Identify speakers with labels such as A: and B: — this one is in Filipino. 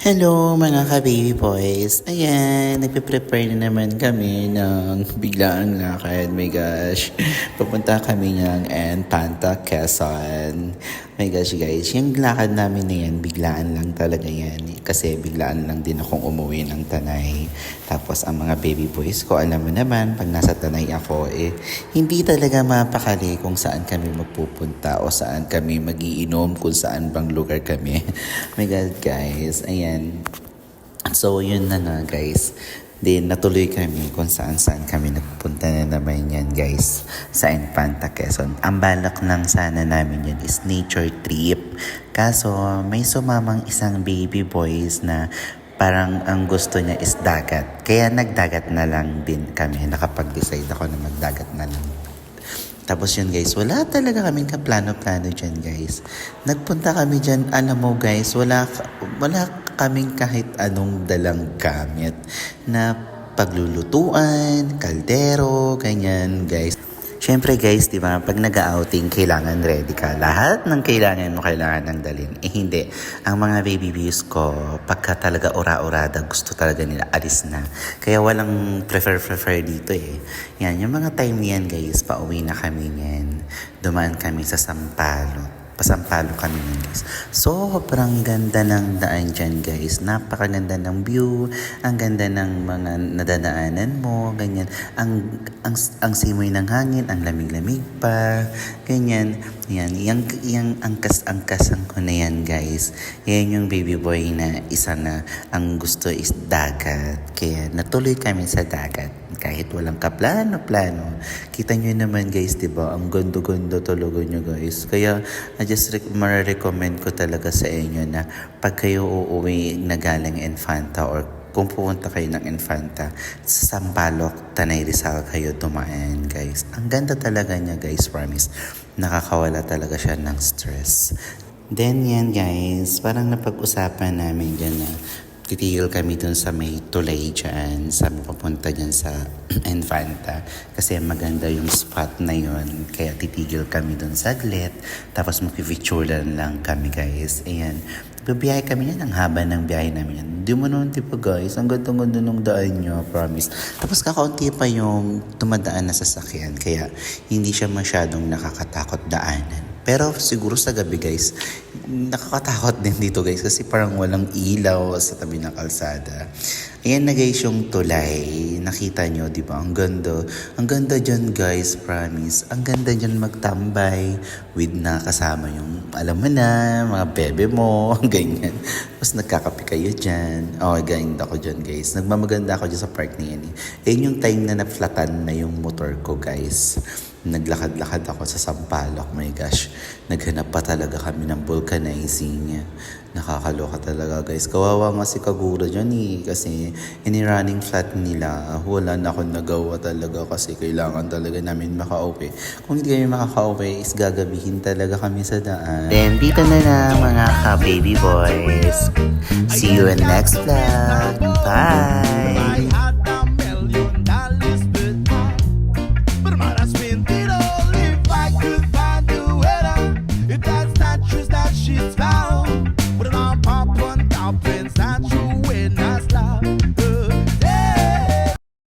A: Hello mga ka-baby boys. Ayan, nagpe-prepare na naman kami ng biglaang lakad. My gosh, pupunta kami ng Enfanta, Quezon. My gosh guys, yung lakad namin na yan, biglaan lang talaga yan. Kasi biglaan lang din akong umuwi ng Tanay. Tapos ang mga baby boys ko, alam mo naman, pag nasa Tanay ako, hindi talaga mapakali kung saan kami magpupunta o saan kami magiinom, kung saan bang lugar kami. My God guys, ayan. So yun na nga guys. Then natuloy kami kung saan kami nagpunta na naman yan guys sa Enfanta, Quezon. Ang balak ng sana namin yun is nature trip. Kaso may sumamang isang baby boys na parang ang gusto niya is dagat. Kaya nagdagat na lang din kami. Nakapag-decide ako na magdagat na lang. Tapos yun guys, wala talaga kaming kaplano-plano dyan guys. Nagpunta kami dyan, alam mo guys, wala kaming kahit anong dalang gamit na paglulutuan, kaldero, ganyan guys. Siyempre guys, di ba, pag nag-outing, kailangan ready ka. Lahat ng kailangan mo, kailangan ng dalhin. Hindi. Ang mga baby bees ko, pagka talaga ura-urada, gusto talaga nila, alis na. Kaya walang prefer dito Yan, yung mga time niyan guys, pauwi na kami niyan. Dumaan kami sa Sampaloc. Pasampalo kami nun guys. Sobrang ganda ng daan dyan guys. Napakaganda ng view. Ang ganda ng mga nadadaanan mo. Ganyan. Ang simoy ng hangin. Ang lamig-lamig pa. Ganyan. Yan. Yang angkas-angkasan ko na yan guys. Yan yung baby boy na isa na ang gusto is dagat. Kaya natuloy kami sa dagat. Kahit walang kaplano-plano. Kita nyo naman guys, diba? Ang gondo-gondo talaga nyo guys. Kaya just ma-recommend ko talaga sa inyo na pag kayo uuwi na galing Enfanta or kung pupunta kayo ng Enfanta, sa Sampaloc, Tanay Rizal kayo dumaan guys. Ang ganda talaga niya guys, promise. Nakakawala talaga siya ng stress. Then yan guys, parang napag-usapan namin dyan na titigil kami dun sa may tulay dyan, sa papunta dyan sa Enfanta. Kasi maganda yung spot na yun. Kaya titigil kami dun saglit. Tapos magpipicturean lang kami guys. Ayan. Bibiyahe kami yan. Ang haba ng biyahe namin yan. Di mo naman tipo guys. Ang ganda-ganda nung daan nyo. Promise. Tapos kakaunti pa yung tumadaan na sasakyan. Kaya hindi siya masyadong nakakatakot daanan. Pero siguro sa gabi guys, nakakatakot din dito guys kasi parang walang ilaw sa tabi ng kalsada. Ayan na guys yung tulay. Nakita nyo, di ba? Ang ganda. Ang ganda dyan guys, promise. Ang ganda dyan magtambay with na kasama yung, alam mo na, mga bebe mo, ganyan. Tapos nagkakape kayo dyan. Oh, ganyan ako dyan guys. Nagmamaganda ako dyan sa park na yan. Ayan yung time na na-flatan na yung motor ko guys. Naglakad-lakad ako sa Sampaloc, my gosh. Naghanap pa talaga kami ng vulcanizing. Nakakaloka talaga guys. Kawawa nga si Kagura dyan kasi running flat nila. Wala na akong nagawa talaga kasi kailangan talaga namin makauwi. Kung hindi kami makakauwi is gagabihin talaga kami sa daan. Then dito na mga ka-baby boys. See you in next vlog. Bye!